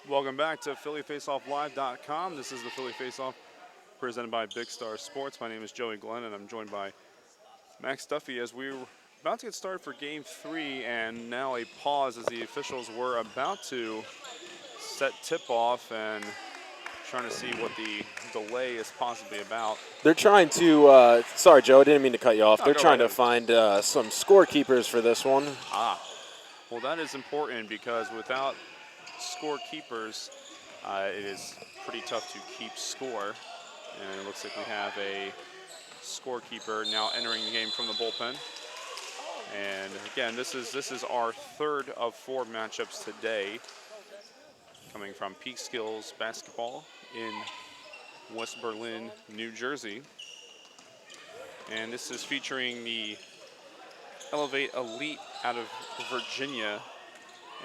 Welcome back to PhillyFaceOffLive.com. This is the Philly Faceoff presented by BixtarSports. My name is Joey Glenn, and I'm joined by Max Duffy as we're about to get started for Game 3, and now a pause as the officials were about to set tip-off and trying to see what the delay is possibly about. They're trying to, sorry, Joe, I didn't mean to cut you off. No, They're trying right to find some scorekeepers for this one. Well, that is important because without scorekeepers, it is pretty tough to keep score. And it looks like we have a scorekeeper now entering the game from the bullpen. And again, this is our third of 4 matchups today, coming from Peak Skills Basketball in West Berlin, New Jersey. And this is featuring the Elevate Elite out of Virginia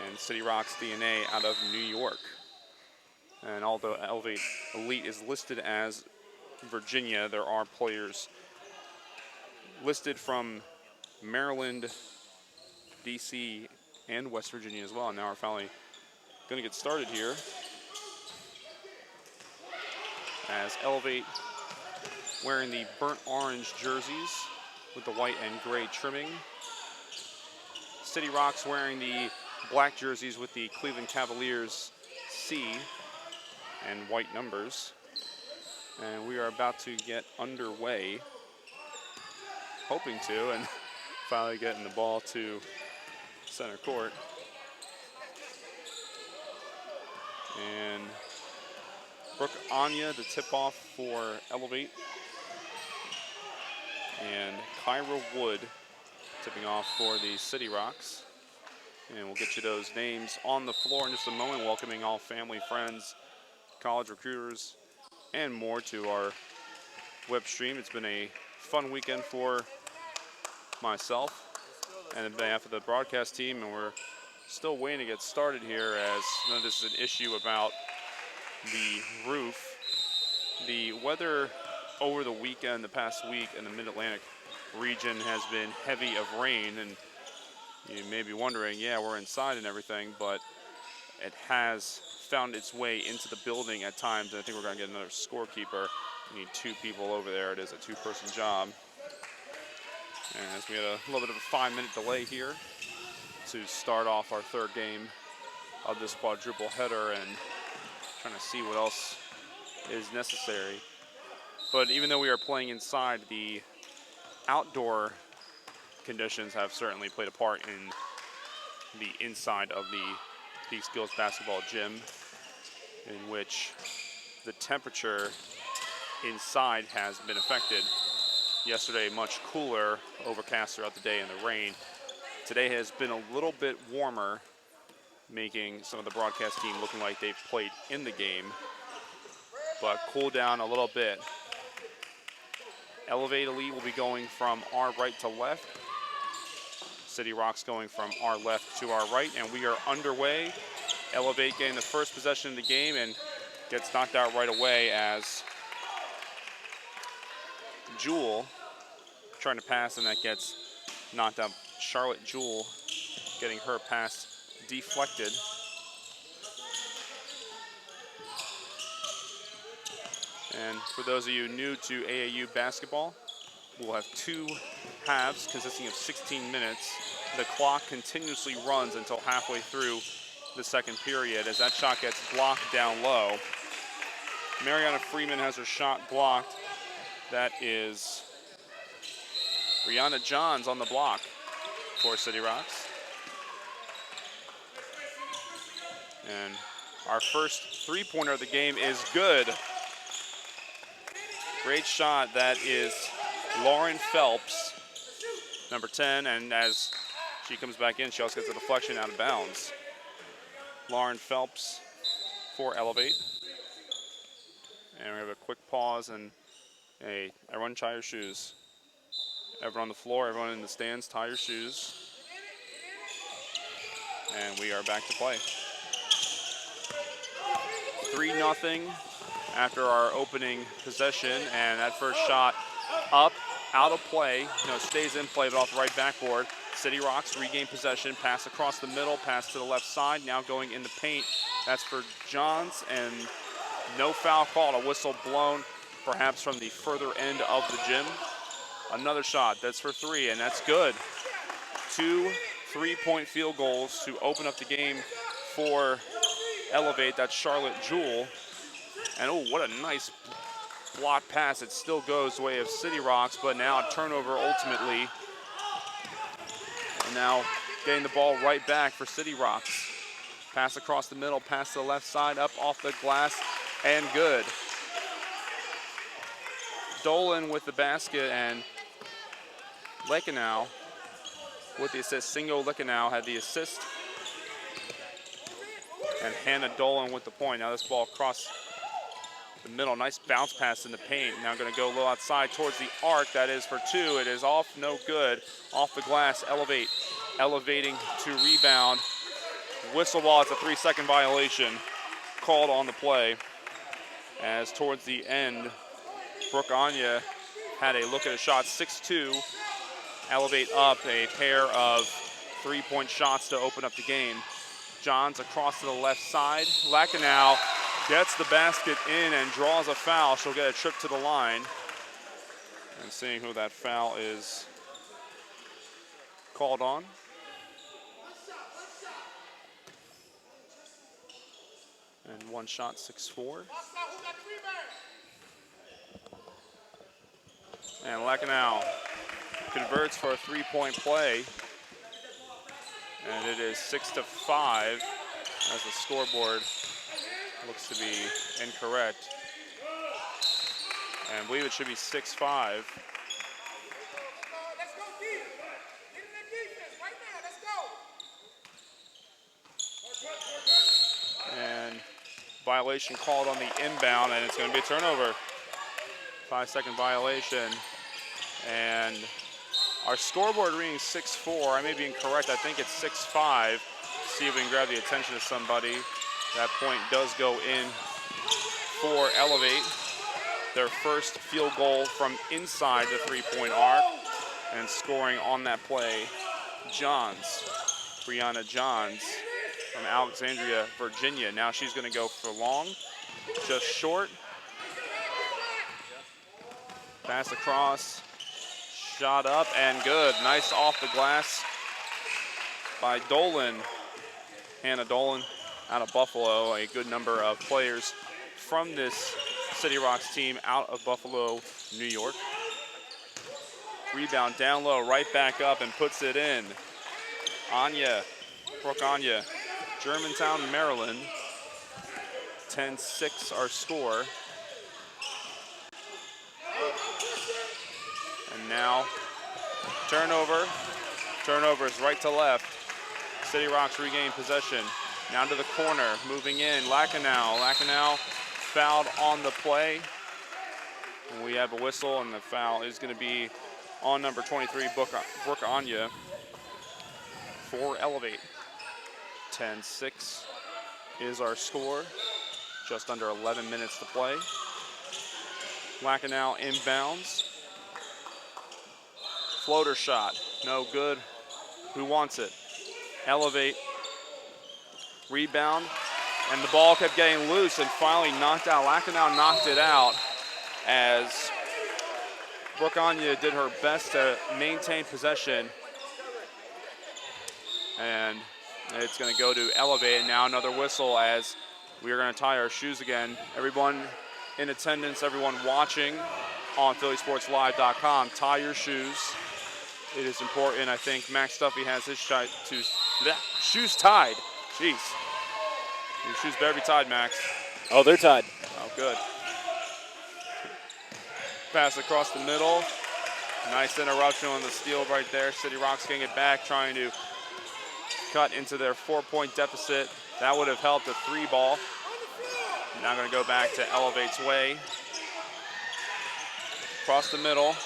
and Cityrocks DNA out of New York. And although Elevate Elite is listed as Virginia, there are players listed from Maryland, DC, and West Virginia as well. And now we're finally going to get started here as Elevate wearing the burnt orange jerseys with the white and gray trimming. Cityrocks wearing the black jerseys with the Cleveland Cavaliers C and white numbers. And we are about to get underway, hoping to, and finally getting the ball to center court. And Brooke Anya, the tip-off for Elevate. And Kyra Wood tipping off for the Cityrocks. And we'll get you those names on the floor in just a moment, welcoming all family, friends, college recruiters, and more to our web stream. It's been a fun weekend for myself and on behalf of the broadcast team, and we're still waiting to get started here as this is an issue about the roof. The weather over the weekend, the past week in the Mid-Atlantic region has been heavy of rain, and you may be wondering, yeah, we're inside and everything, but it has found its way into the building at times, and I think we're going to get another scorekeeper. We need 2 people over there. It is a 2-person job. And as we had a little bit of a 5-minute delay here to start off our third game of this quadruple header and trying to see what else is necessary. But even though we are playing inside, the outdoor conditions have certainly played a part in the inside of the Peak Skills basketball gym, in which the temperature inside has been affected. Yesterday, much cooler, overcast throughout the day in the rain. Today has been a little bit warmer, making some of the broadcast team looking like they've played in the game, but cooled down a little bit. Elevate Elite will be going from our right to left. Cityrocks going from our left to our right, and we are underway. Elevate getting the first possession of the game and gets knocked out right away as Jewel trying to pass, and that gets knocked out. Charlotte Jewel getting her pass deflected. And for those of you new to AAU basketball, we'll have 2 halves consisting of 16 minutes. The clock continuously runs until halfway through the second period as that shot gets blocked down low. Mariana Freeman has her shot blocked. That is Brianna Johns on the block for Cityrocks. And our first 3-pointer of the game is good. Great shot. That is Lauren Phelps, number 10, and as she comes back in, she also gets a deflection out of bounds. Lauren Phelps for Elevate. And we have a quick pause and everyone tie your shoes. Everyone on the floor, everyone in the stands, tie your shoes. And we are back to play. 3-0 after our opening possession, and that first shot up, out of play, stays in play, but off the right backboard. Cityrocks regain possession, pass across the middle, pass to the left side, now going in the paint. That's for Johns, and no foul called, a whistle blown, perhaps from the further end of the gym. Another shot, that's for 3, and that's good. 2 3-point field goals to open up the game for Elevate. That's Charlotte Jewell. And oh, what a nice block pass. It still goes the way of Cityrocks, but now a turnover ultimately. And now getting the ball right back for Cityrocks. Pass across the middle, pass to the left side, up off the glass, and good. Dolan with the basket, and Leckenow with the assist. Singo Leckenow had the assist. And Hannah Dolan with the point. Now this ball across the middle. Nice bounce pass in the paint. Now going to go a little outside towards the arc. That is for 2. It is off, no good. Off the glass, Elevate. Elevating to rebound. Whistle ball, it's a 3-second violation called on the play. As towards the end, Brooke Anya had a look at a shot, 6-2. Elevate up a pair of 3-point shots to open up the game. Johns across to the left side. Leckenow gets the basket in and draws a foul. She'll get a trip to the line. And seeing who that foul is called on. And one shot, 6-4. And Leckenow converts for a 3-point play. And it is 6-5 as the scoreboard looks to be incorrect. And I believe it should be 6-5. And violation called on the inbound, and it's going to be a turnover. 5-second violation. And our scoreboard reading 6-4. I may be incorrect. I think it's 6-5. See if we can grab the attention of somebody. That point does go in for Elevate. Their first field goal from inside the 3-point arc. And scoring on that play, Johns. Brianna Johns from Alexandria, Virginia. Now she's going to go for long. Just short. Pass across. Shot up and good. Nice off the glass by Dolan. Hannah Dolan out of Buffalo. A good number of players from this Cityrocks team out of Buffalo, New York. Rebound down low, right back up and puts it in. Anya, Brooke Anya, Germantown, Maryland. 10-6 our score. And now, turnover. Turnover is right to left. Cityrocks regain possession. Now to the corner, moving in. Leckenow. Leckenow fouled on the play. And we have a whistle, and the foul is going to be on number 23, Brooke Anya, for Elevate. 10-6 is our score. Just under 11 minutes to play. Leckenow inbounds. Floater shot, no good. Who wants it? Elevate. Rebound, and the ball kept getting loose and finally knocked out. Leckenow knocked it out as Brooke Anya did her best to maintain possession. And it's going to go to Elevate, and now another whistle as we are going to tie our shoes again. Everyone in attendance, everyone watching on PhillySportsLive.com, tie your shoes. It is important. I think Max Duffy has his shoes tied. Jeez. Your shoes better be tied, Max. Oh, they're tied. Oh, good. Pass across the middle. Nice interruption on the steal right there. Cityrocks getting it back, trying to cut into their 4-point deficit. That would have helped a 3 ball. Now going to go back to Elevate's way. Across the middle,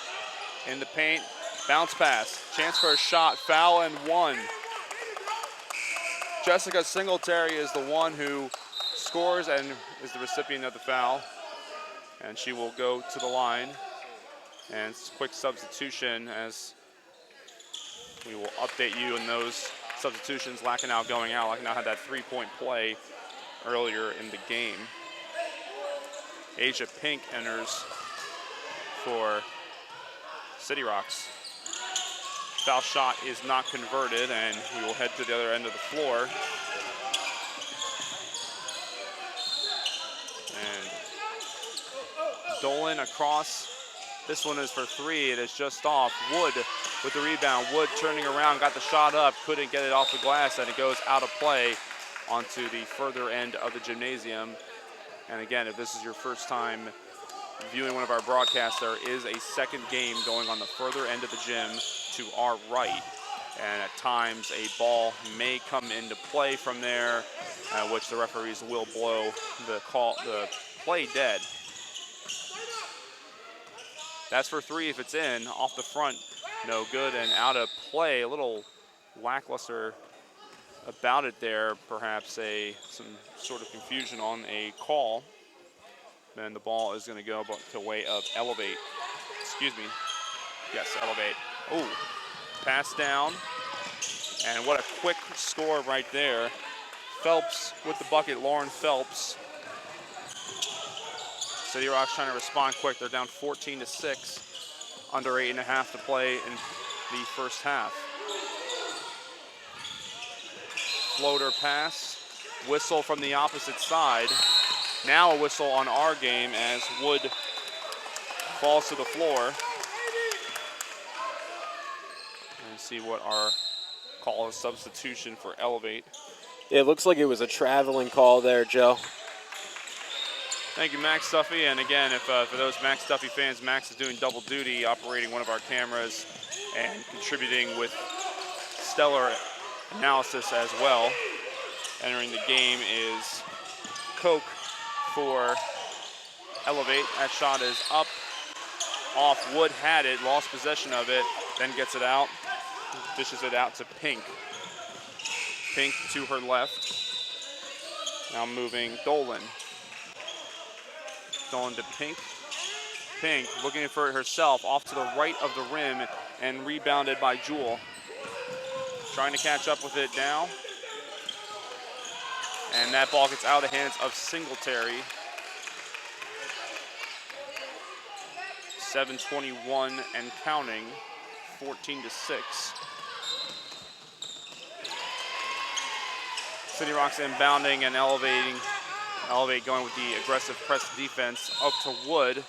in the paint, bounce pass, chance for a shot, foul and 1. Jessica Singletary is the one who scores and is the recipient of the foul. And she will go to the line. And quick substitution as we will update you on those substitutions. Lackenow going out. Lackenow had that 3-point play earlier in the game. Asia Pink enters for Cityrocks. Foul shot is not converted, and we will head to the other end of the floor. And Dolan across. This one is for three. It is just off. Wood with the rebound. Wood turning around, got the shot up, couldn't get it off the glass, and it goes out of play onto the further end of the gymnasium. And again, if this is your first time viewing one of our broadcasts, there is a second game going on the further end of the gym to our right. And at times, a ball may come into play from there, which the referees will blow the play dead. That's for three if it's in. Off the front, no good, and out of play. A little lackluster about it there, perhaps some sort of confusion on a call. Then the ball is going to go to way of Elevate. Excuse me. Yes, Elevate. Oh, pass down. And what a quick score right there. Phelps with the bucket, Lauren Phelps. Cityrocks trying to respond quick. They're down 14-6. Under 8.5 to play in the first half. Floater pass. Whistle from the opposite side. Now a whistle on our game as Wood falls to the floor. And see what our call is. Substitution for Elevate. It looks like it was a traveling call there, Joe. Thank you, Max Duffy. And again, if for those Max Duffy fans, Max is doing double duty, operating one of our cameras and contributing with stellar analysis as well. Entering the game is Koch for Elevate. That shot is up, off. Wood had it, lost possession of it, then gets it out, dishes it out to Pink. Pink to her left. Now moving Dolan. Dolan to Pink. Pink looking for it herself, off to the right of the rim and rebounded by Jewel. Trying to catch up with it now. And that ball gets out of the hands of Singletary. 7:21 and counting, 14-6. Cityrocks inbounding and elevating. Elevate going with the aggressive press defense up to Wood.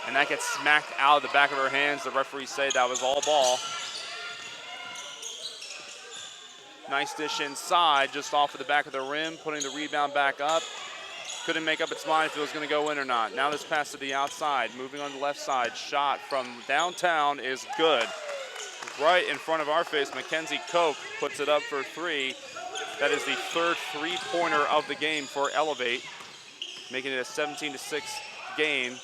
And that gets smacked out of the back of her hands. The referees say that was all ball. Nice dish inside, just off of the back of the rim, putting the rebound back up. Couldn't make up its mind if it was going to go in or not. Now this pass to the outside, moving on the left side. Shot from downtown is good. Right in front of our face, Mackenzie Koch puts it up for three. That is the third three-pointer of the game for Elevate, making it a 17-6 game.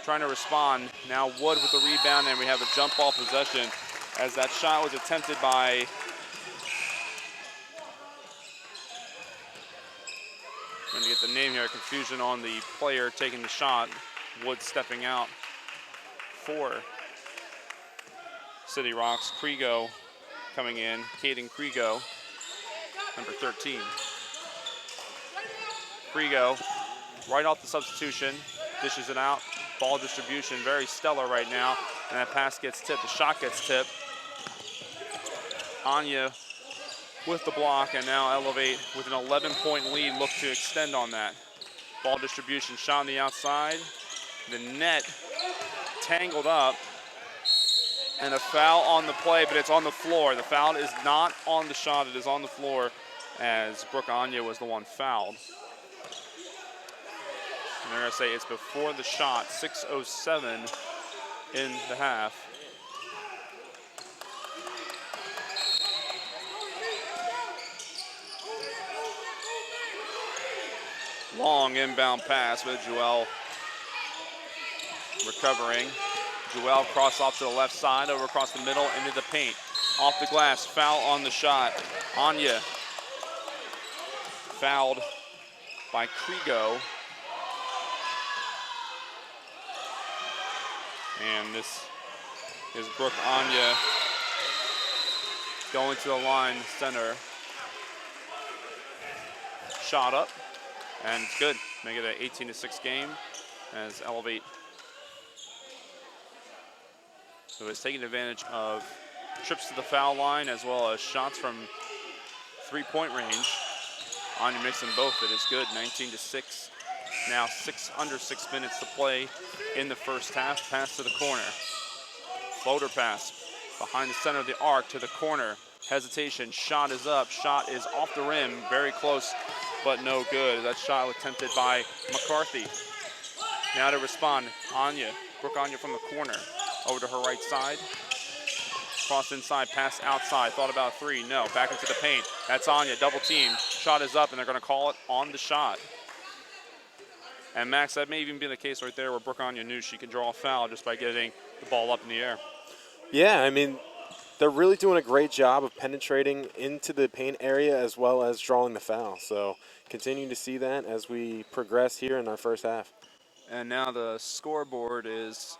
Trying to respond. Now Wood with the rebound, and we have a jump ball possession as that shot was attempted by I'm going to get the name here, confusion on the player taking the shot. Wood stepping out for Cityrocks. Krigo coming in, Caden Krigo, number 13. Krigo, right off the substitution, dishes it out. Ball distribution, very stellar right now. And that pass gets tipped, the shot gets tipped. Anya with the block, and now Elevate with an 11-point lead, look to extend on that. Ball distribution, shot on the outside. The net tangled up, and a foul on the play, but it's on the floor. The foul is not on the shot, it is on the floor, as Brooke Anya was the one fouled. And they're gonna say it's before the shot, 6:07 in the half. Long inbound pass with Joelle recovering. Joelle cross off to the left side, over across the middle, into the paint. Off the glass, foul on the shot. Anya fouled by Krigo. And this is Brooke Anya going to the line, center. Shot up, and it's good. Make it an 18-6 game as Elevate. So it's taking advantage of trips to the foul line as well as shots from three-point range. Anya makes them both. It is good, 19-6. Now under 6 minutes to play in the first half. Pass to the corner. Floater pass behind the center of the arc to the corner. Hesitation, shot is up, shot is off the rim, very close, but no good. That shot was attempted by McCarthy. Now to respond, Anya, Brooke Anya from the corner, over to her right side. Cross inside, pass outside, thought about three, no, back into the paint. That's Anya, double team, shot is up, and they're gonna call it on the shot. And Max, that may even be the case right there where Brooke Anya knew she could draw a foul just by getting the ball up in the air. Yeah, I mean, they're really doing a great job of penetrating into the paint area as well as drawing the foul. So continuing to see that as we progress here in our first half. And now the scoreboard is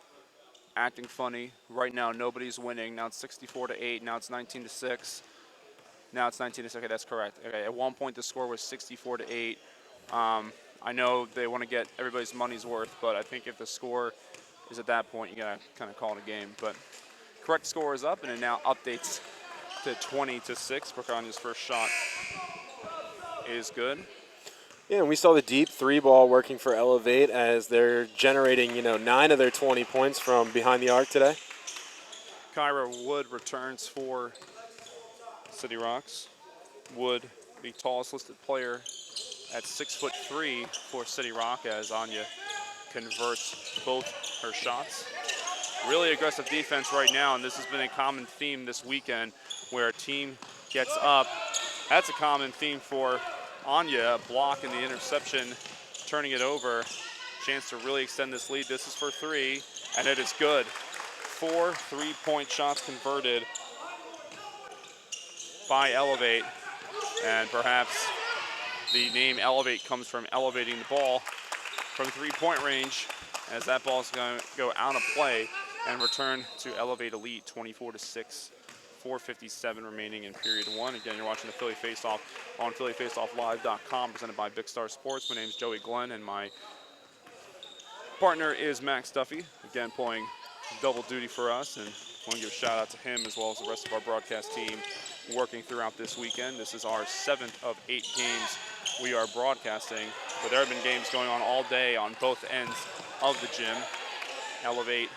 acting funny. Right now, nobody's winning. Now it's 64-8. Now it's 19-6. Now it's 19-6. Okay, that's correct. Okay, at one point the score was 64-8. I know they want to get everybody's money's worth, but I think if the score is at that point, you gotta kind of call it a game. But correct score is up, and it now updates to 20-6. Brooke Anya's first shot is good. Yeah, and we saw the deep three ball working for Elevate as they're generating, 9 of their 20 points from behind the arc today. Kyra Wood returns for Cityrocks. Wood, the tallest listed player at 6'3" for Cityrock as Anya converts both her shots. Really aggressive defense right now, and this has been a common theme this weekend where a team gets up. That's a common theme for Anya, a block and the interception, turning it over. Chance to really extend this lead. This is for three, and it is good. 4 3-point shots converted by Elevate, and perhaps the name Elevate comes from elevating the ball from three-point range, as that ball is going to go out of play and return to Elevate Elite 24-6. 4:57 remaining in period one. Again, you're watching the Philly Face-Off on PhillyFaceOffLive.com, presented by BixtarSports. My name is Joey Glenn, and my partner is Max Duffy. Again, pulling double duty for us, and I want to give a shout out to him as well as the rest of our broadcast team working throughout this weekend. This is our 7th of 8 games we are broadcasting, but there have been games going on all day on both ends of the gym. Elevate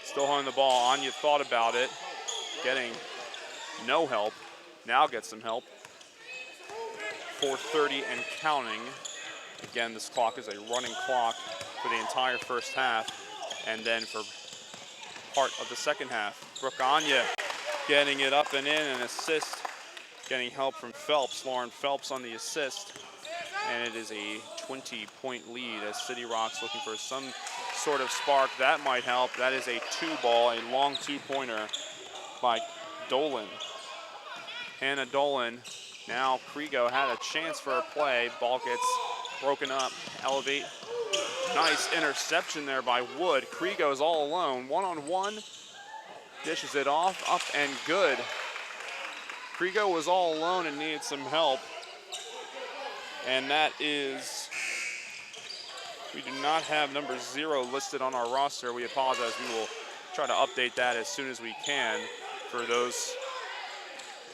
still holding the ball. Anya thought about it, getting no help. Now gets some help. 4:30 and counting. Again, this clock is a running clock for the entire first half, and then for part of the second half. Brooke Anya getting it up and in, an assist, getting help from Phelps. Lauren Phelps on the assist, and it is a 20-point lead as Cityrocks looking for some sort of spark. That might help. That is a two-ball, a long two-pointer by Dolan. Hannah Dolan. Now Krigo had a chance for a play. Ball gets broken up. Elevate. Nice interception there by Wood. Krigo is all alone. One-on-one. Dishes it off. Up and good. Krigo was all alone and needed some help. And that is... We do not have number 0 listed on our roster. We apologize. We will try to update that as soon as we can for those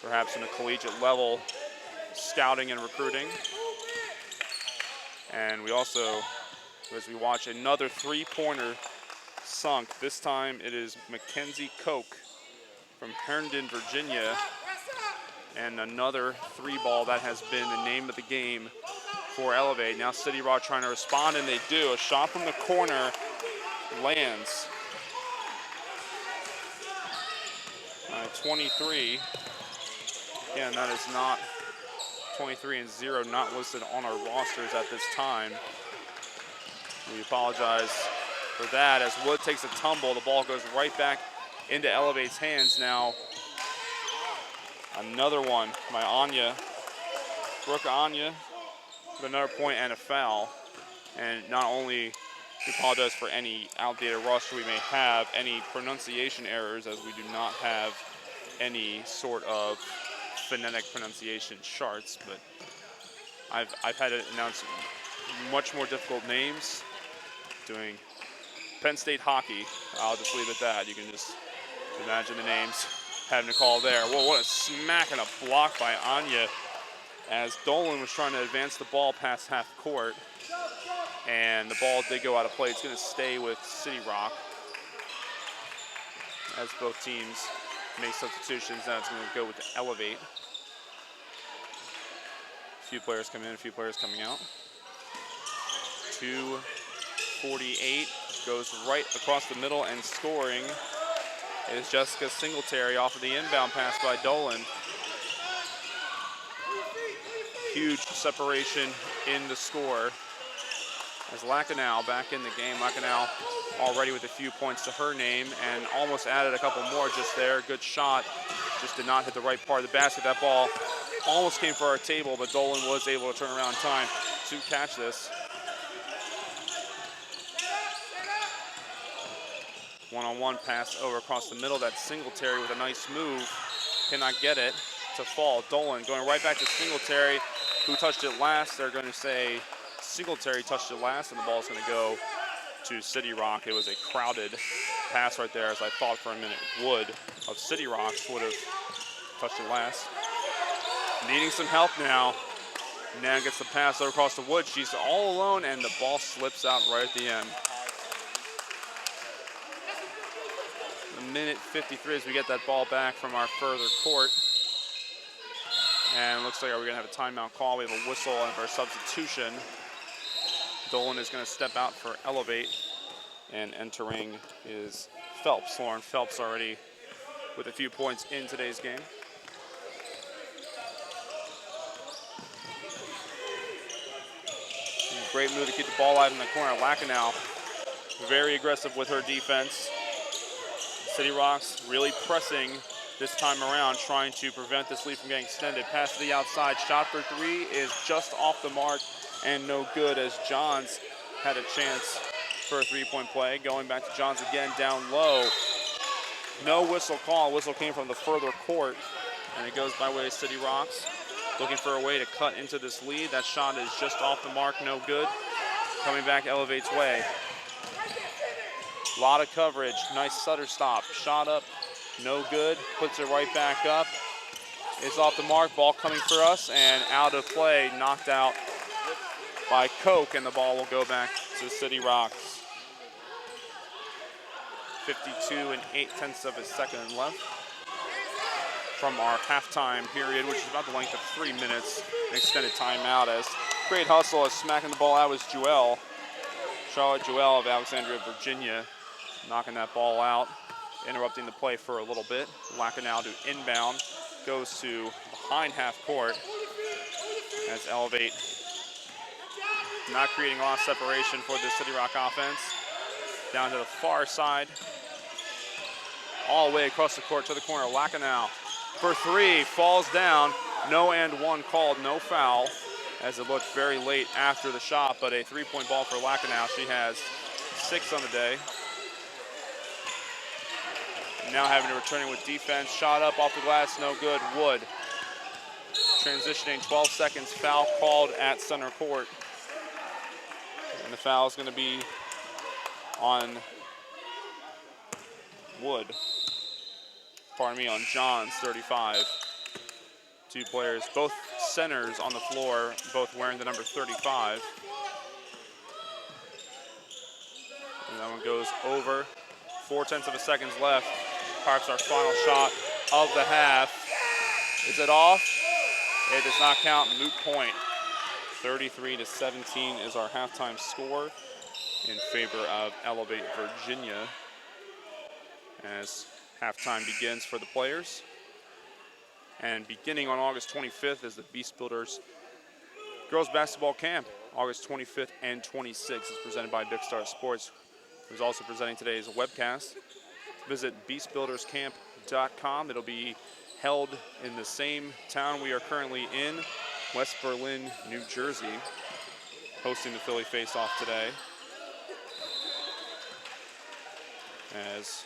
perhaps in a collegiate level scouting and recruiting. And we also, as we watch another three-pointer sunk, this time it is Mackenzie Koch from Herndon, Virginia, and another three-ball that has been the name of the game for Elevate. Now Cityrock trying to respond, and they do. A shot from the corner lands. 23. Again, that is not 23 and 0, not listed on our rosters at this time. We apologize for that as Wood takes a tumble. The ball goes right back into Elevate's hands now. Another one by Anya. Brooke Anya with another point and a foul. And not only we apologize for any outdated roster we may have, any pronunciation errors, as we do not have any sort of phonetic pronunciation charts, but I've had to announce much more difficult names doing Penn State hockey. I'll just leave it at that. You can just imagine the names having to call there. Whoa, what a smack and a block by Anya as Dolan was trying to advance the ball past half court. And the ball did go out of play. It's going to stay with Cityrock as both teams make substitutions. Now it's going to go with the Elevate. A few players come in, a few players coming out. 2:48 goes right across the middle, and scoring is Jessica Singletary off of the inbound pass by Dolan. Huge separation in the score as Lacanau back in the game. Lacanau already with a few points to her name and almost added a couple more just there. Good shot, just did not hit the right part of the basket. That ball almost came for our table, but Dolan was able to turn around in time to catch this. One-on-one pass over across the middle. That's Singletary with a nice move. Cannot get it to fall. Dolan going right back to Singletary, who touched it last. They're going to say Singletary touched it last, and the ball's going to go to Cityrocks. It was a crowded pass right there, as I thought for a minute Wood of Cityrocks would have touched it last. Needing some help now. Now gets the pass over across the Wood. She's all alone, and the ball slips out right at the end. A minute 53 as we get that ball back from our further court. And it looks like we're going to have a timeout call. We have a whistle and for a substitution. Dolan is going to step out for Elevate. And entering is Phelps. Lauren Phelps already with a few points in today's game. Great move to keep the ball alive in the corner. Lacanau very aggressive with her defense. Cityrocks really pressing this time around, trying to prevent this lead from getting extended. Pass to the outside. Shot for three is just off the mark and no good, as Johns had a chance for a three-point play. Going back to Johns again, down low. No whistle call. Whistle came from the further court, and it goes by way of Cityrocks. Looking for a way to cut into this lead. That shot is just off the mark, no good. Coming back Elevate's way. A lot of coverage. Nice stutter stop. Shot up, no good. Puts it right back up. It's off the mark. Ball coming for us and out of play. Knocked out by Koch, and the ball will go back to Cityrocks. 52 and 8/10 of a second left from our halftime period, which is about the length of 3 minutes. An extended timeout as great hustle as smacking the ball out was Jewell. Charlotte Jewell of Alexandria, Virginia, knocking that ball out, interrupting the play for a little bit. Lacanau to inbound, goes to behind half court as Elevate not creating a lot of separation for the Cityrock offense. Down to the far side, all the way across the court to the corner. Lacanau for three, falls down. No and one called, no foul, as it looked very late after the shot, but a three-point ball for Lacanau. She has 6 on the day. Now having to return it with defense. Shot up off the glass, no good. Wood transitioning, 12 seconds. Foul called at center court. And the foul is going to be on Wood. Pardon me, on Johns, 35. Two players, both centers on the floor, both wearing the number 35. And that one goes over. 4/10 of a second left. Perhaps our final shot of the half. Is it off? It does not count. Moot point. 33-17 is our halftime score in favor of Elevate Virginia as halftime begins for the players. And beginning on August 25th is the Beast Builders Girls Basketball Camp. August 25th and 26th is presented by BixtarSports, who's also presenting today's webcast. Visit beastbuilderscamp.com. It'll be held in the same town we are currently in, West Berlin, New Jersey, hosting the Philly Face-Off today. As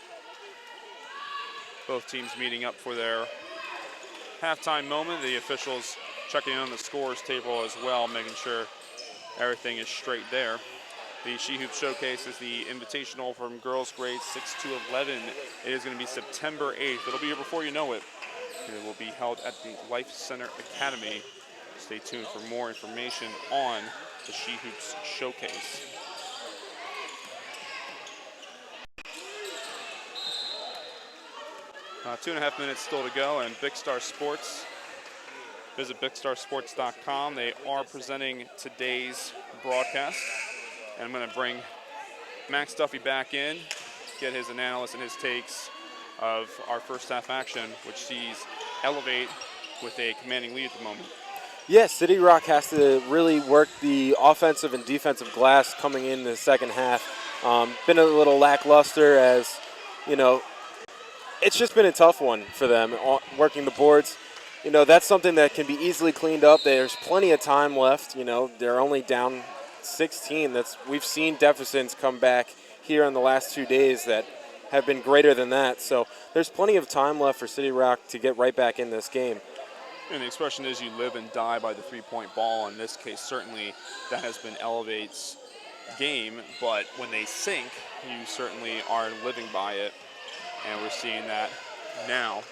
Both teams meeting up for their halftime moment. The officials checking in on the scores table as well, making sure everything is straight there. The She Hoop Showcase is the invitational from girls grades 6 to 11. It is going to be September 8th. It'll be here before you know it. It will be held at the Life Center Academy. Stay tuned for more information on the She Hoops Showcase. 2.5 minutes still to go, and BixtarSports. Visit BixtarSports.com. They are presenting today's broadcast. And I'm going to bring Max Duffy back in, get his analysis and his takes of our first half action, which sees Elevate with a commanding lead at the moment. Yes, Cityrocks has to really work the offensive and defensive glass coming in the second half. Been a little lackluster as, you know, it's just been a tough one for them, working the boards. You know, that's something that can be easily cleaned up. There's plenty of time left. You know, they're only down 16. We've seen deficits come back here in the last 2 days that have been greater than that. So there's plenty of time left for Cityrocks to get right back in this game. And the expression is you live and die by the three-point ball. In this case, certainly that has been Elevate's game. But when they sink, you certainly are living by it. And we're seeing that now.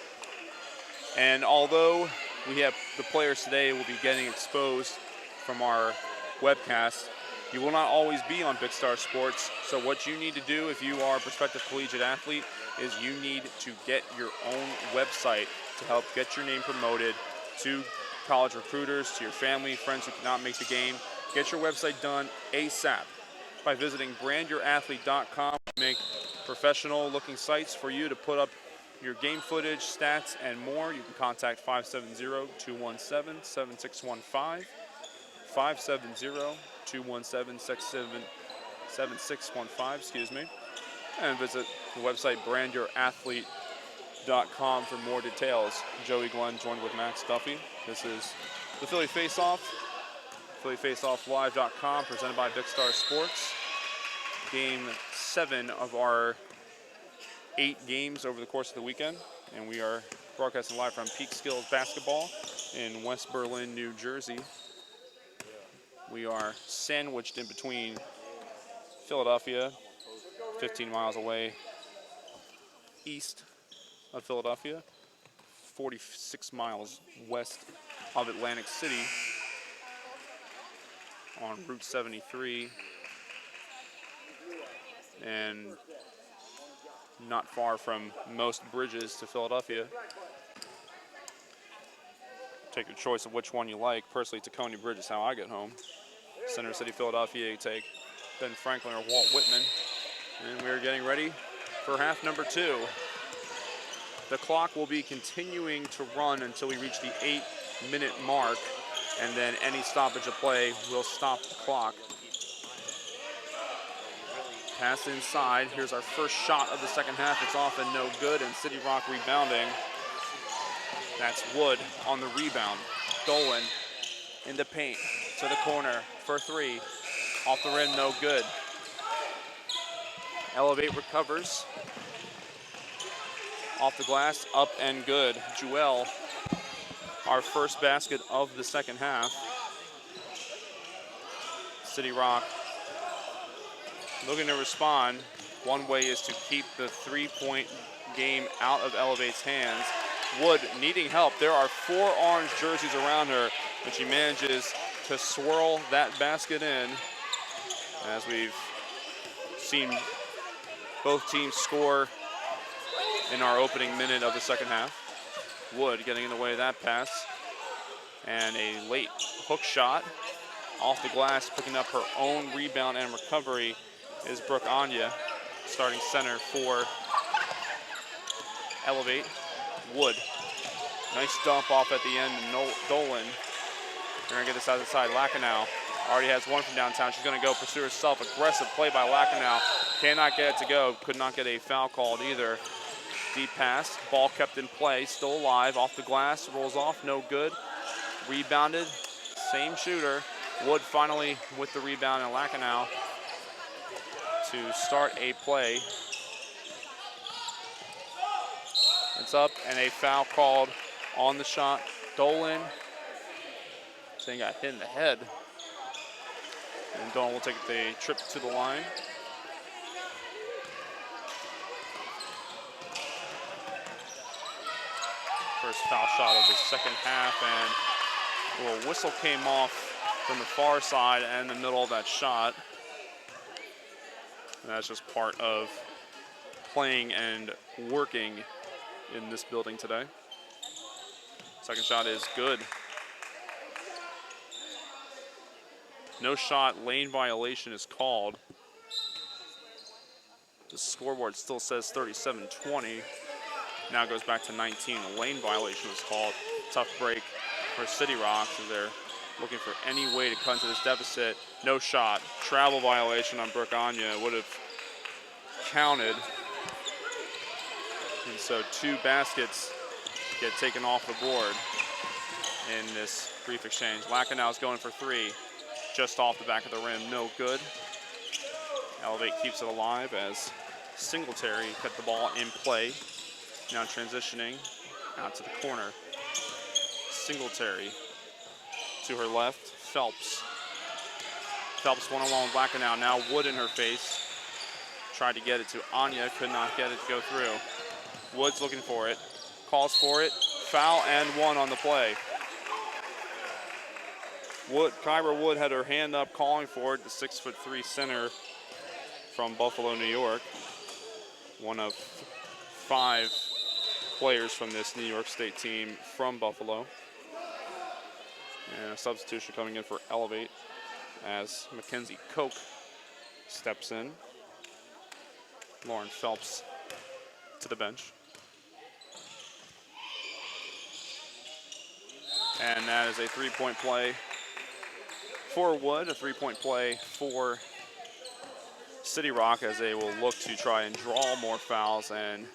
And although we have the players today will be getting exposed from our webcast, you will not always be on BixtarSports. So what you need to do if you are a prospective collegiate athlete is you need to get your own website to help get your name promoted to college recruiters, to your family, friends who cannot make the game. Get your website done ASAP by visiting brandyourathlete.com. Make professional-looking sites for you to put up your game footage, stats, and more. You can contact 570-217-7615, 570-217-7615, excuse me, and visit the website brandyourathlete.com for more details. Joey Glenn joined with Max Duffy. This is the Philly Face-Off, PhillyFaceOffLive.com, presented by BixtarSports. Game 7 of our 8 games over the course of the weekend, and we are broadcasting live from Peak Skills Basketball in West Berlin, New Jersey. We are sandwiched in between Philadelphia, 15 miles away east of Philadelphia, 46 miles west of Atlantic City on Route 73, and not far from most bridges to Philadelphia. Take your choice of which one you like. Personally, Tacony Bridge is how I get home. Center City, Philadelphia, you take Ben Franklin or Walt Whitman. And we are getting ready for half number 2. The clock will be continuing to run until we reach the 8-minute mark, and then any stoppage of play will stop the clock. Pass inside. Here's our first shot of the second half. It's off and no good, and Cityrocks rebounding. That's Wood on the rebound. Dolan in the paint to the corner for 3. Off the rim, no good. Elevate recovers. Off the glass, up and good. Jewel, our first basket of the second half. Cityrocks looking to respond. One way is to keep the three-point game out of Elevate's hands. Wood needing help. There are 4 orange jerseys around her, but she manages to swirl that basket in. As we've seen both teams score in our opening minute of the second half. Wood getting in the way of that pass. And a late hook shot off the glass, picking up her own rebound and recovery is Brooke Anya, starting center for Elevate. Wood, nice dump off at the end. Dolan, they're gonna get this out of the side. Lacanau already has one from downtown. She's gonna go pursue herself. Aggressive play by Lacanau. Cannot get it to go. Could not get a foul called either. Deep pass, ball kept in play, still alive. Off the glass, rolls off, no good. Rebounded, same shooter. Wood finally with the rebound, and Lacanau to start a play. It's up, and a foul called on the shot. Dolan saying got hit in the head. And Dolan will take the trip to the line. First foul shot of the second half, and a little whistle came off from the far side and the middle of that shot. And that's just part of playing and working in this building today. Second shot is good. No shot, lane violation is called. The scoreboard still says 37-20. Now goes back to 19. A lane violation was called. Tough break for Cityrocks as they're looking for any way to cut into this deficit. No shot. Travel violation on Brooke Anya would have counted. And so 2 baskets get taken off the board in this brief exchange. Lackenau's going for 3. Just off the back of the rim, no good. Elevate keeps it alive as Singletary cut the ball in play. Now transitioning out to the corner. Singletary to her left, Phelps. Phelps one-on-one with Lackenau, now Wood in her face. Tried to get it to Anya, could not get it to go through. Wood's looking for it, calls for it, foul and 1 on the play. Kyra Wood had her hand up calling for it, the 6'3" center from Buffalo, New York. One of 5 players from this New York State team from Buffalo. And a substitution coming in for Elevate as Mackenzie Koch steps in. Lauren Phelps to the bench. And that is a 3-point play for Wood, a 3-point play for Cityrock as they will look to try and draw more fouls and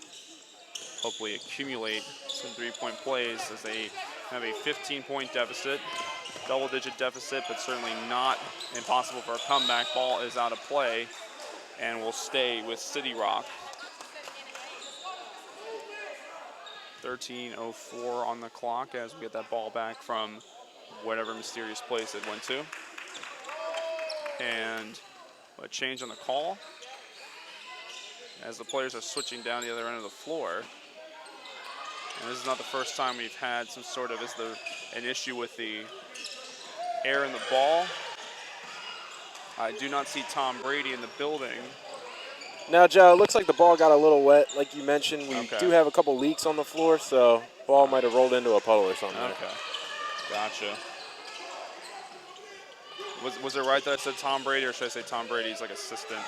hopefully accumulate some 3-point plays as they have a 15-point deficit, double-digit deficit, but certainly not impossible for a comeback. Ball is out of play and will stay with Cityrock. 13:04 on the clock as we get that ball back from whatever mysterious place it went to. And a change on the call as the players are switching down the other end of the floor. And this is not the first time we've had some sort of an issue with the air in the ball. I do not see Tom Brady in the building. Now, Joe, it looks like the ball got a little wet. Like you mentioned, we Okay. do have a couple leaks on the floor, so ball might have rolled into a puddle or something. Okay, gotcha. Was it right that I said Tom Brady, or should I say Tom Brady's like assistant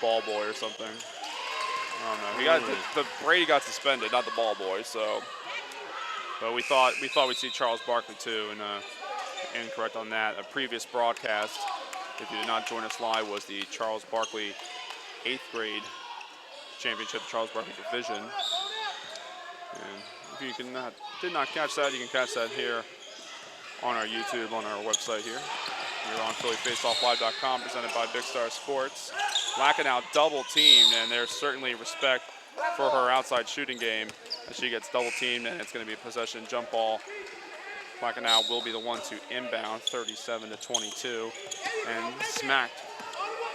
ball boy or something? I don't know. He got the Brady got suspended, not the ball boy. So, but we thought we'd see Charles Barkley too, and incorrect on that. A previous broadcast, if you did not join us live, was the Charles Barkley 8th grade championship, Charles Barkley Division. And if you did not catch that, you can catch that here on our YouTube, on our website here. You're on PhillyFaceOffLive.com, presented by BixtarSports. Lackenau double teamed, and there's certainly respect for her outside shooting game as she gets double teamed, and it's going to be a possession jump ball. Lackenau will be the one to inbound, 37-22, and smacked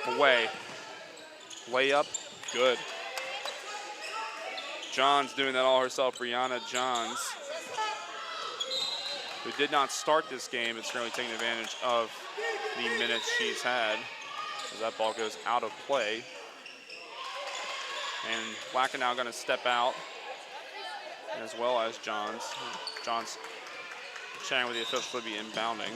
away. Layup, good. Johns doing that all herself, Brianna Johns, who did not start this game, but certainly taking advantage of the minutes she's had as that ball goes out of play. And Lackenau going to step out, as well as Johns. Johns chatting with the officials would be inbounding.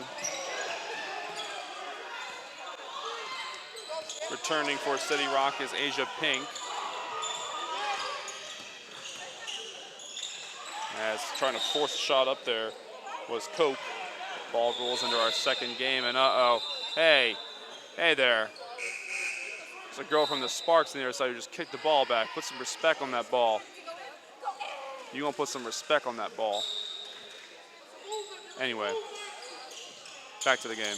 Returning for Cityrock is Asia Pink. As trying to force a shot up there was Cope. Ball rolls into our second game, and hey there. There's a girl from the Sparks on the other side who just kicked the ball back. Put some respect on that ball. You gonna put some respect on that ball. Anyway, back to the game.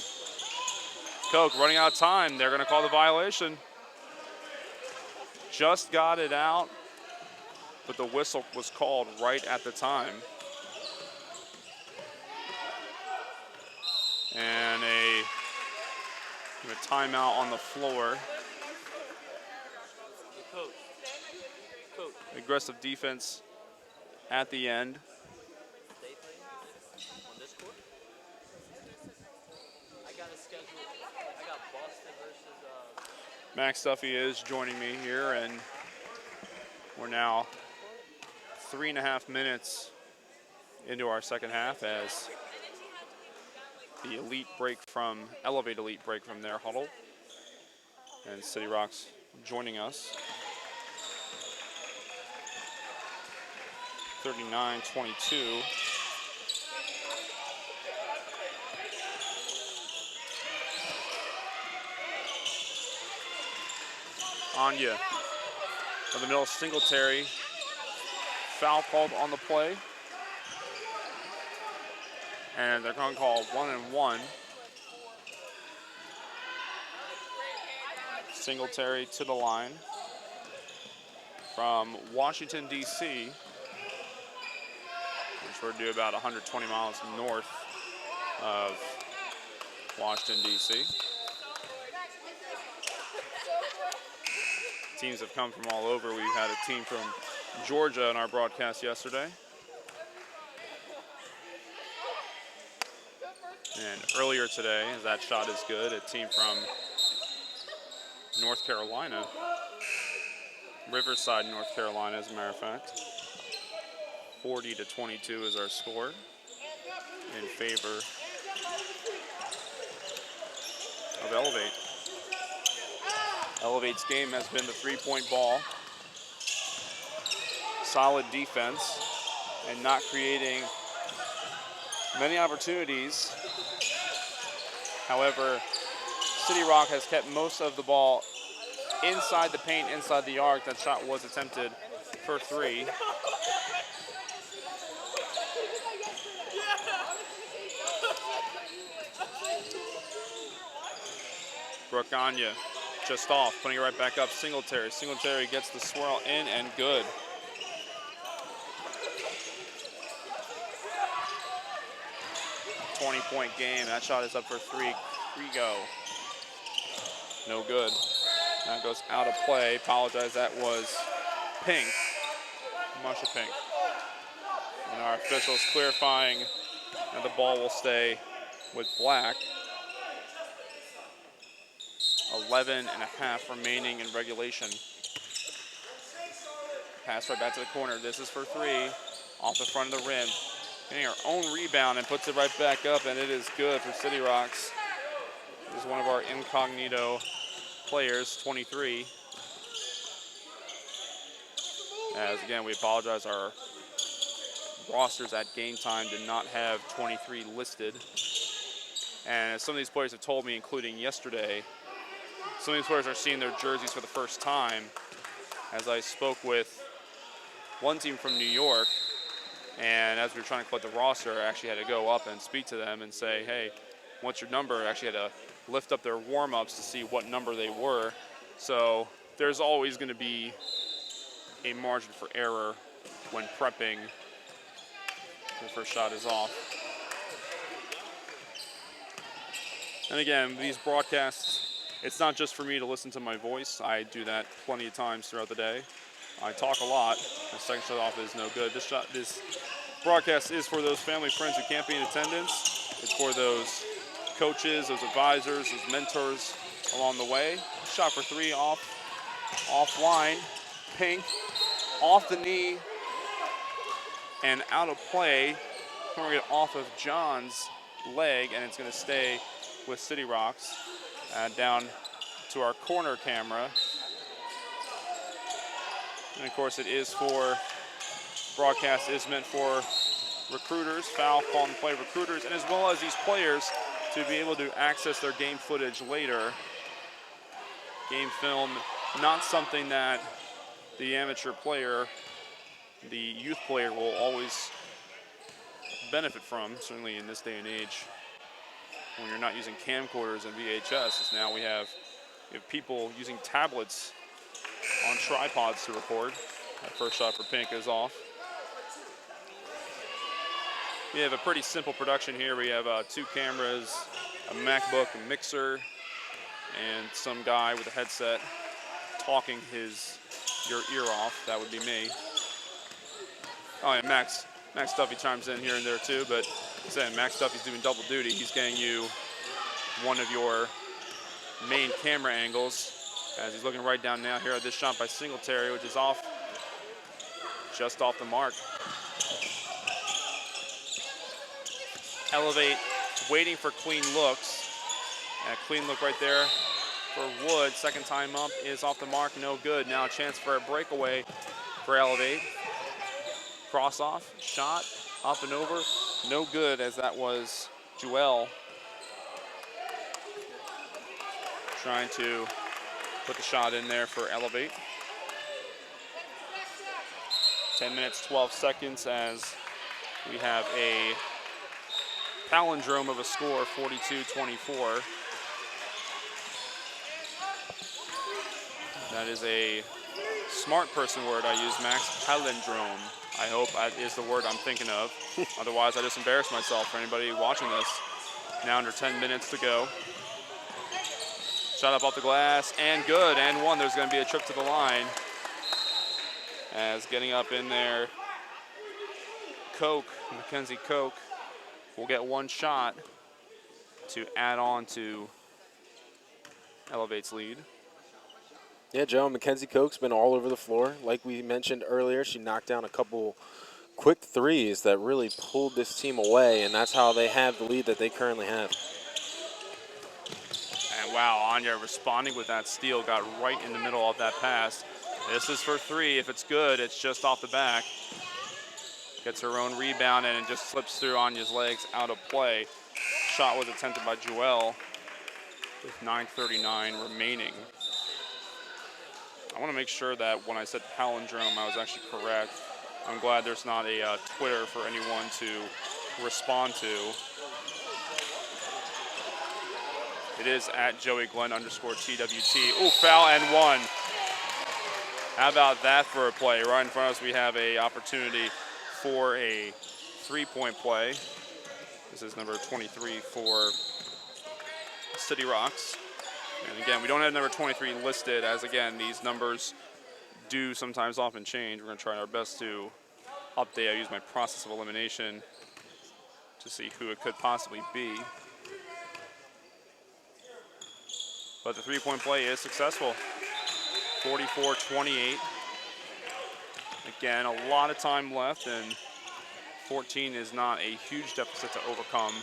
Coke running out of time. They're gonna call the violation. Just got it out. but the whistle was called right at the time. And a timeout on the floor. Aggressive defense at the end. Max Duffy is joining me here, and we're now 3.5 minutes into our second half as the Elevate Elite break from their huddle. And Cityrocks joining us. 39-22. Anya from the middle, Singletary. Foul called on the play. And they're going to call 1-1. Singletary to the line from Washington, D.C., which we're due about 120 miles north of Washington, D.C. Teams have come from all over. We had a team from Georgia in our broadcast yesterday. And earlier today, as that shot is good, a team from North Carolina, Riverside, North Carolina, as a matter of fact. 40-22 is our score in favor of Elevate. Elevate's game has been the three-point ball, solid defense, and not creating many opportunities. However, Cityrocks has kept most of the ball inside the paint, inside the arc. That shot was attempted for three. Brooke Anya just off, putting it right back up. Singletary. Singletary gets the swirl in and good. .20 game. That shot is up for three. Go. No good. That goes out of play. Apologize. That was pink. Musha pink. And our officials clarifying that the ball will stay with black. 11.5 remaining in regulation. Pass right back to the corner. This is for three. Off the front of the rim. Getting her own rebound and puts it right back up, and it is good for Cityrocks. This is one of our incognito players, 23. As again, we apologize, our rosters at game time did not have 23 listed. And as some of these players have told me, including yesterday, some of these players are seeing their jerseys for the first time. As I spoke with one team from New York, and as we were trying to collect the roster, I actually had to go up and speak to them and say, hey, what's your number? I actually had to lift up their warm-ups to see what number they were. So there's always going to be a margin for error when prepping. The first shot is off. And again, these broadcasts, it's not just for me to listen to my voice. I do that plenty of times throughout the day. I talk a lot. The second shot off is no good. This broadcast is for those family friends who can't be in attendance. It's for those coaches, those advisors, those mentors along the way. Shot for three offline, pink, off the knee, and out of play. Coming it off of John's leg, and it's going to stay with Cityrocks. Down to our corner camera. And of course, it is broadcast is meant for recruiters, foul call and play recruiters, and as well as these players to be able to access their game footage later. Game film, not something that the amateur player, the youth player will always benefit from, certainly in this day and age when you're not using camcorders and VHS. Now we have people using tablets on tripods to record. That first shot for Pink is off. We have a pretty simple production here. We have 2 cameras, a MacBook, a mixer, and some guy with a headset talking your ear off. That would be me. Oh, yeah, Max Duffy chimes in here and there too, but saying Max Duffy's doing double duty. He's getting you one of your main camera angles as he's looking right down now here at this shot by Singletary, which is off, just off the mark. Elevate, waiting for clean looks. And a clean look right there for Wood. Second time up is off the mark, no good. Now a chance for a breakaway for Elevate. Cross off, shot, up and over, no good, as that was Joel trying to put the shot in there for Elevate. 10 minutes, 12 seconds as we have a palindrome of a score, 42-24. That is a smart person word I use, Max. Palindrome. I hope that is the word I'm thinking of. Otherwise, I just embarrass myself for anybody watching this. Now under 10 minutes to go. Shot up off the glass, and good, and one. There's going to be a trip to the line. As getting up in there, Mackenzie Koch will get one shot to add on to Elevate's lead. Yeah, Joe, Mackenzie Koch's been all over the floor. Like we mentioned earlier, she knocked down a couple quick threes that really pulled this team away, and that's how they have the lead that they currently have. And wow, Anya responding with that steal, got right in the middle of that pass. This is for 3. If it's good, it's just off the back. Gets her own rebound, and it just slips through Anya's legs out of play. Shot was attempted by Joel with 9:39 remaining. I want to make sure that when I said palindrome, I was actually correct. I'm glad there's not a Twitter for anyone to respond to. It is at JoeyGlenn_TWT. Ooh, foul and one. How about that for a play? Right in front of us, we have an opportunity for a 3-point play. This is number 23 for Cityrocks. And again, we don't have number 23 listed, as again, these numbers do sometimes often change. We're going to try our best to update. I use my process of elimination to see who it could possibly be. But the 3-point play is successful. 44-28. Again, a lot of time left, and 14 is not a huge deficit to overcome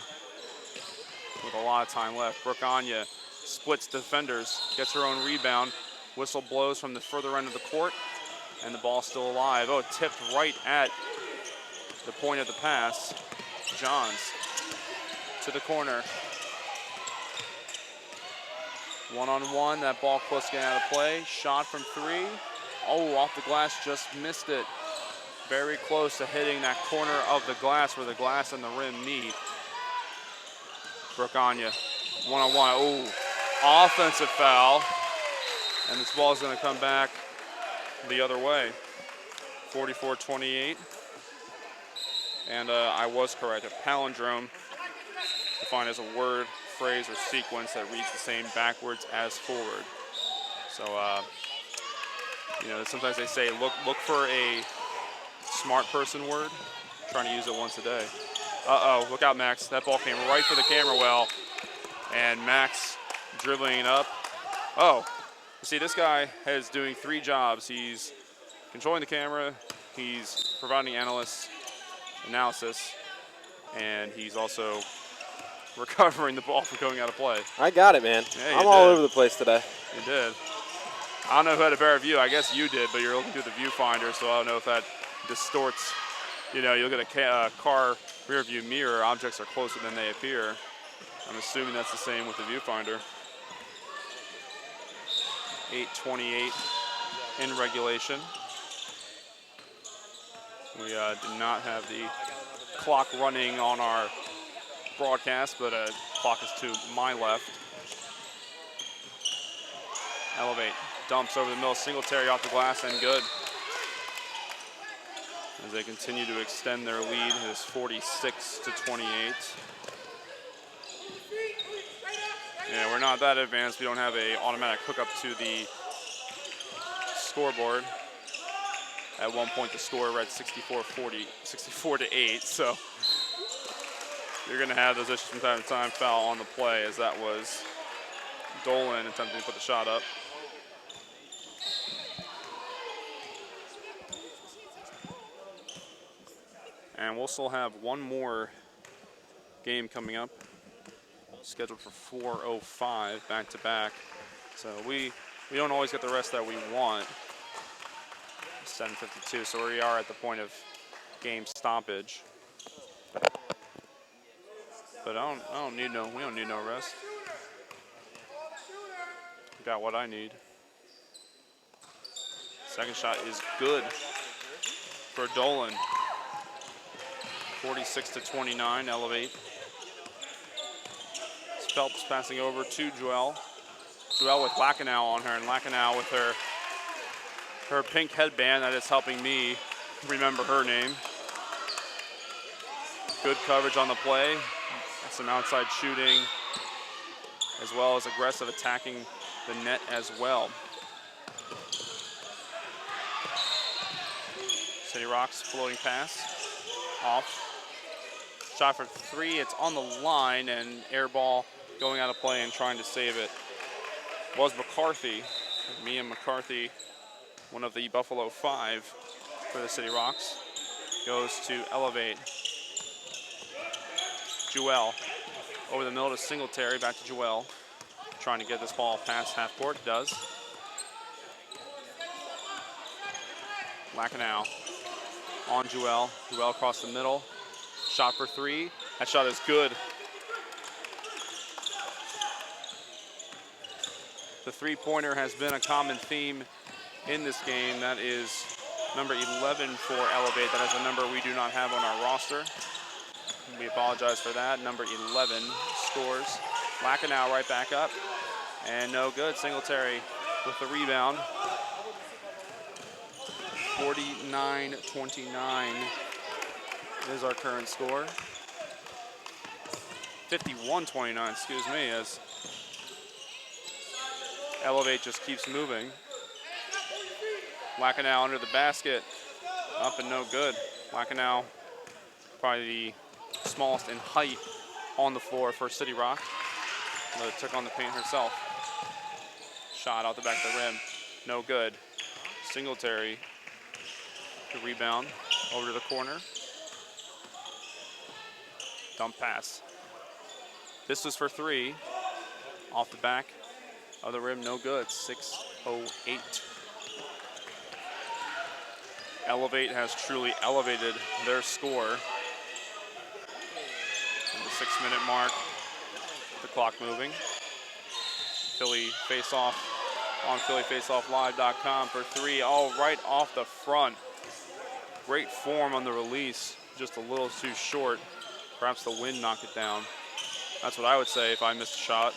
with a lot of time left. Brooke Anya splits defenders, gets her own rebound. Whistle blows from the further end of the court, and the ball's still alive. Oh, tipped right at the point of the pass. Johns to the corner. One-on-one, that ball close to getting out of play. Shot from 3. Oh, off the glass, just missed it. Very close to hitting that corner of the glass where the glass and the rim meet. Brooke Anya, one-on-one. Oh, offensive foul. And this ball is going to come back the other way. 44-28. And I was correct. A palindrome, defined as a word, phrase, or sequence that reads the same backwards as forward. So, you know, sometimes they say look for a smart person word. I'm trying to use it once a day. Uh-oh, look out, Max. That ball came right for the camera well. And Max dribbling it up. Oh, you see, this guy is doing 3 jobs. He's controlling the camera, he's providing analysts analysis, and he's also recovering the ball from going out of play. I got it, man. Yeah, I'm all over the place today. You did. I don't know who had a better view. I guess you did, but you're looking through the viewfinder, so I don't know if that distorts. You know, you'll get a car rear view mirror. Objects are closer than they appear. I'm assuming that's the same with the viewfinder. 8:28 in regulation. We did not have the clock running on our broadcast, but clock is to my left. Elevate, dumps over the middle, Singletary off the glass, and good. as they continue to extend their lead. It is 46-28. Yeah, we're not that advanced. We don't have a automatic hookup to the scoreboard. At one point, the score read 64-8. So you're going to have those issues from time to time. Foul on the play, as that was Dolan attempting to put the shot up. And we'll still have one more game coming up, scheduled for 4:05 back-to-back. So we don't always get the rest that we want. 7:52, so we are at the point of game stoppage. But we don't need no rest. Got what I need. Second shot is good for Dolan. 46-29, Elevate. Phelps passing over to Joelle. Joelle with Lacanau on her, and Lacanau with her pink headband that is helping me remember her name. Good coverage on the play. Some outside shooting, as well as aggressive attacking the net as well. Cityrocks floating pass. Off. Shot for three, it's on the line, and air ball going out of play and trying to save it was McCarthy. Me and McCarthy, one of the Buffalo Five for the Cityrocks, goes to Elevate. Joelle over the middle to Singletary, back to Joelle. Trying to get this ball past half court, does. Lacanau on Joelle. Joelle across the middle. Shot for three. That shot is good. The three-pointer has been a common theme in this game. That is number 11 for Elevate. That is a number we do not have on our roster. We apologize for that. Number 11 scores. Lacanau right back up. And no good. Singletary with the rebound. 49-29 is our current score. 51-29, excuse me, as Elevate just keeps moving. Lacanau under the basket. Up and no good. Lacanau, probably the smallest in height on the floor for Cityrock. But took on the paint herself. Shot out the back of the rim. No good. Singletary, the rebound over to the corner. Dump pass. This was for three. Off the back of the rim, no good. 6:08. Elevate has truly elevated their score. And the 6-minute mark, the clock moving. Philly face-off on PhillyFaceOffLive.com for three. All right off the front. Great form on the release, just a little too short. Perhaps the wind knocked it down. That's what I would say if I missed a shot,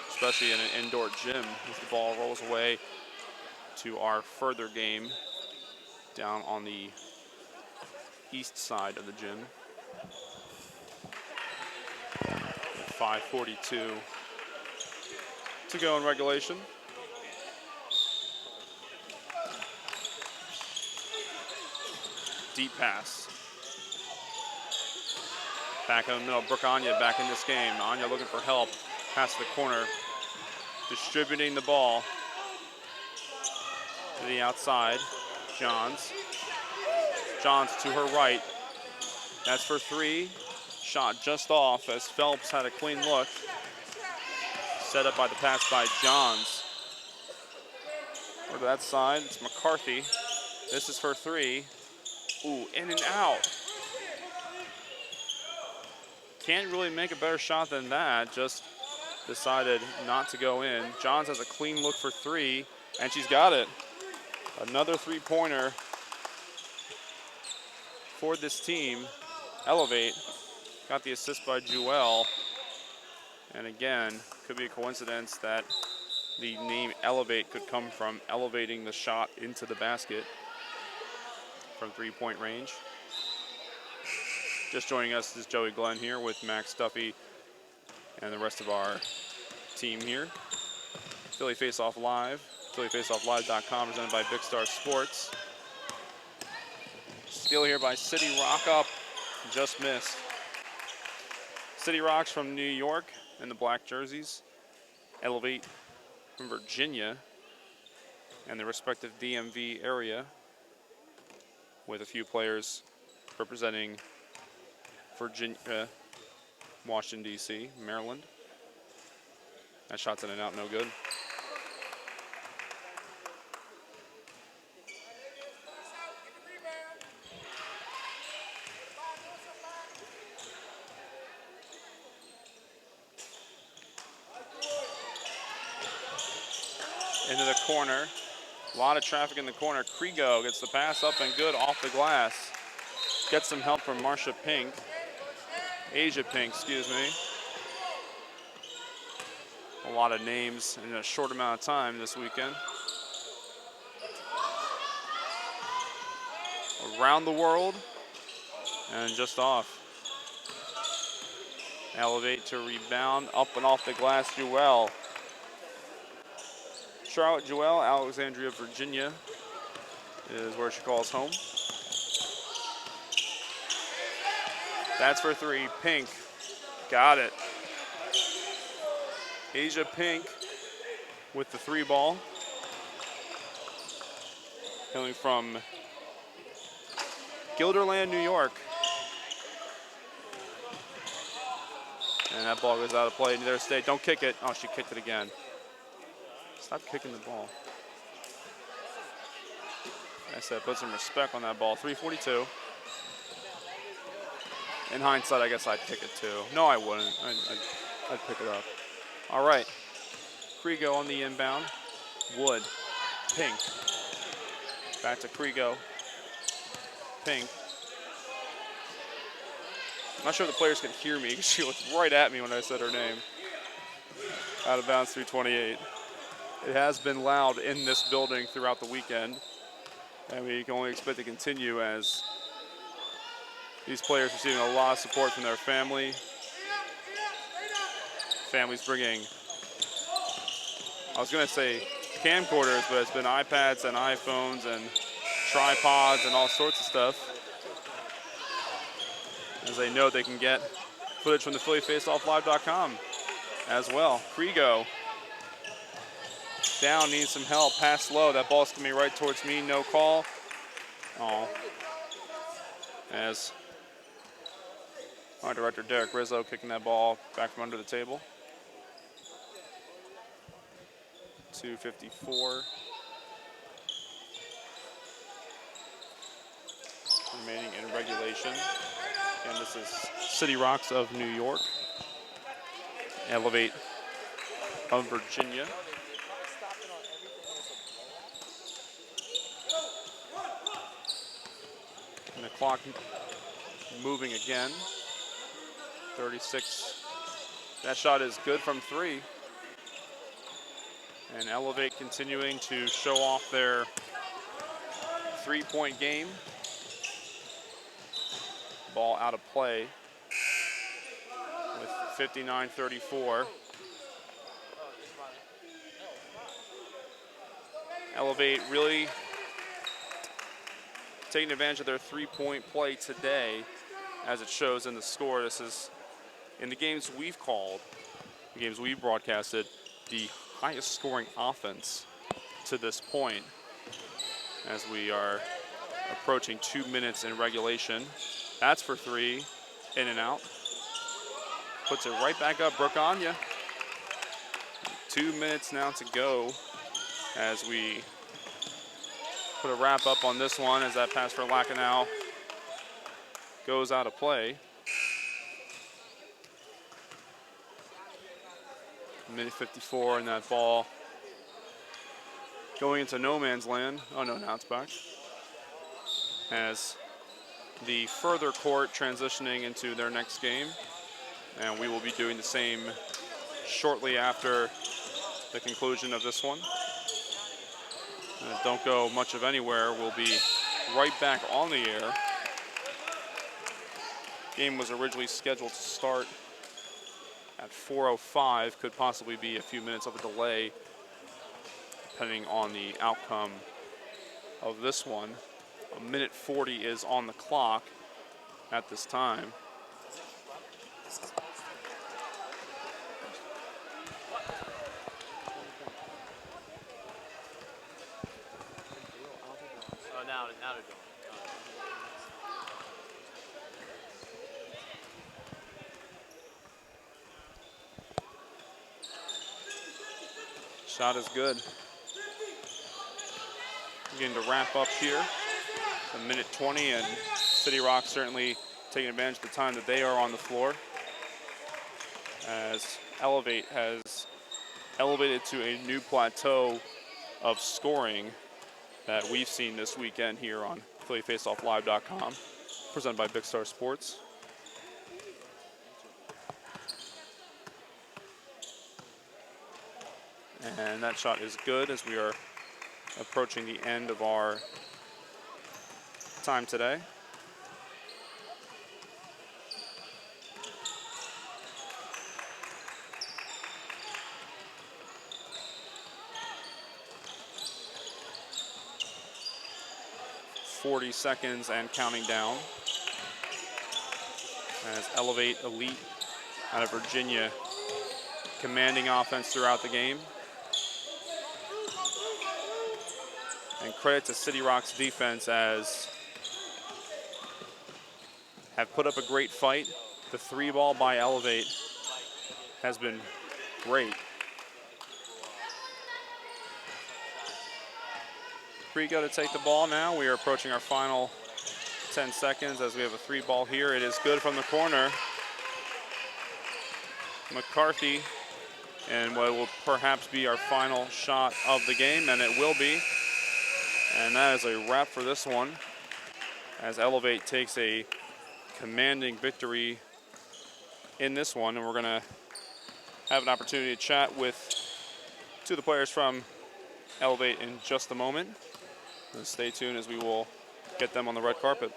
especially in an indoor gym, as the ball rolls away to our further game down on the east side of the gym. 5:42 to go in regulation. Deep pass. Back in the middle, Brooke Anya back in this game. Anya looking for help. Pass to the corner. Distributing the ball to the outside. Johns. Johns to her right. That's for three. Shot just off as Phelps had a clean look. Set up by the pass by Johns. Over to that side, it's McCarthy. This is for three. Ooh, in and out. Can't really make a better shot than that. Just decided not to go in. Johns has a clean look for three, and she's got it. Another three-pointer for this team. Elevate. Got the assist by Joelle. And again, could be a coincidence that the name Elevate could come from elevating the shot into the basket from three-point range. Just joining us is Joey Glenn here with Max Duffy and the rest of our team here. Philly Face-Off Live, phillyfaceofflive.com, presented by BixtarSports. Steal here by Cityrocks up, just missed. Cityrocks from New York in the black jerseys. Elevate from Virginia and the respective DMV area, with a few players representing Virginia, Washington, D.C., Maryland. That shot's in and out, no good. Into the corner. A lot of traffic in the corner. Krigo gets the pass up and good off the glass. Gets some help from Asia Pink, excuse me. A lot of names in a short amount of time this weekend. Around the world and just off. Elevate to rebound, up and off the glass, Jewell. Charlotte Jewell, Alexandria, Virginia is where she calls home. That's for three. Pink, got it. Asia Pink with the three ball. Coming from Guilderland, New York. And that ball goes out of play. There, stay. Don't kick it. Oh, she kicked it again. Stop kicking the ball. I said put some respect on that ball. 3:42. In hindsight, I guess I'd kick it too. No, I wouldn't. I'd pick it up. All right. Krigo on the inbound. Wood. Pink. Back to Krigo. Pink. I'm not sure if the players can hear me because she looked right at me when I said her name. Out of bounds, 3:28. It has been loud in this building throughout the weekend, and we can only expect to continue as these players receiving a lot of support from their family. Families bringing, I was going to say camcorders, but it's been iPads and iPhones and tripods and all sorts of stuff, as they know they can get footage from the phillyfaceofflive.com as well. Krigo down, needs some help, pass low. That ball's coming right towards me, no call. Oh. As our director, Derek Rizzo, kicking that ball back from under the table. 2:54. Remaining in regulation. And this is Cityrocks of New York. Elevate of Virginia. And the clock moving again. 36. That shot is good from three. And Elevate continuing to show off their three-point game. Ball out of play with 59-34. Elevate really taking advantage of their three-point play today, as it shows in the score. This is, in the games we've called, the games we've broadcasted, the highest scoring offense to this point, as we are approaching 2 minutes in regulation. That's for three, in and out. Puts it right back up, Brooke Anya. 2 minutes now to go as we put a wrap up on this one, as that pass for Lacanau goes out of play. Minute 54, and that ball going into no man's land. Oh no, now it's back. As the further court transitioning into their next game, and we will be doing the same shortly after the conclusion of this one. Don't go much of anywhere. We'll be right back on the air Game was originally scheduled to start at 4:05. Could possibly be a few minutes of a delay depending on the outcome of this one. A minute 40 is on the clock at this time. Now they're doing. Shot is good. Beginning to wrap up here. A minute 20, and Cityrocks certainly taking advantage of the time that they are on the floor, as Elevate has elevated to a new plateau of scoring that we've seen this weekend here on PhillyFaceOffLive.com, presented by BixtarSports. And that shot is good as we are approaching the end of our time today. .40 seconds and counting down as Elevate Elite out of Virginia commanding offense throughout the game. And credit to Cityrocks defense as have put up a great fight. The 3-ball by Elevate has been great. Prigo to take the ball now. We are approaching our final 10 seconds as we have a 3-ball here. It is good from the corner. McCarthy, and what will perhaps be our final shot of the game, and it will be. And that is a wrap for this one, as Elevate takes a commanding victory in this one. And we're going to have an opportunity to chat with two of the players from Elevate in just a moment. So stay tuned as we will get them on the red carpet.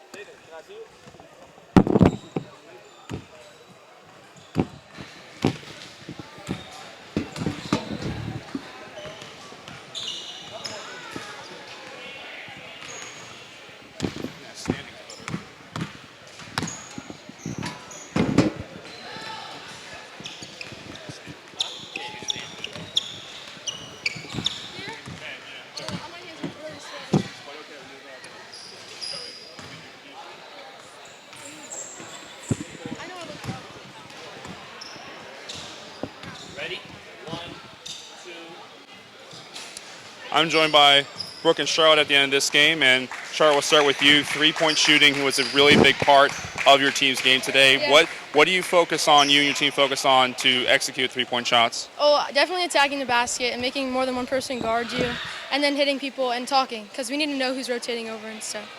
I'm joined by Brooke and Charlotte at the end of this game, and Charlotte, we'll start with you. 3-point shooting was a really big part of your team's game today. Yeah. What do you focus on, you and your team focus on to execute 3-point shots? Oh, definitely attacking the basket and making more than one person guard you, and then hitting people and talking, because we need to know who's rotating over and stuff.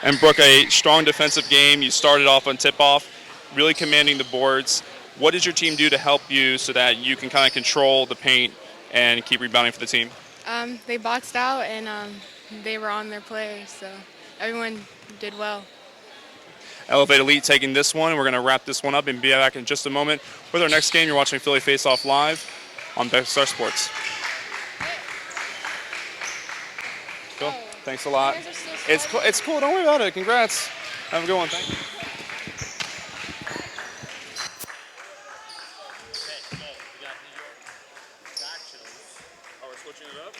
And Brooke, a strong defensive game. You started off on tip-off, really commanding the boards. What did your team do to help you so that you can kind of control the paint and keep rebounding for the team? They boxed out and they were on their play, so everyone did well. Elevate Elite taking this one. We're going to wrap this one up and be back in just a moment with our next game. You're watching Philly Face-Off Live on BixtarSports. Cool. Thanks a lot. It's cool. Don't worry about it. Congrats. Have a good one. Thank you. Oh, we're switching it up?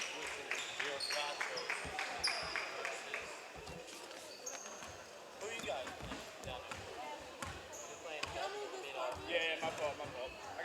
Yeah, my fault. I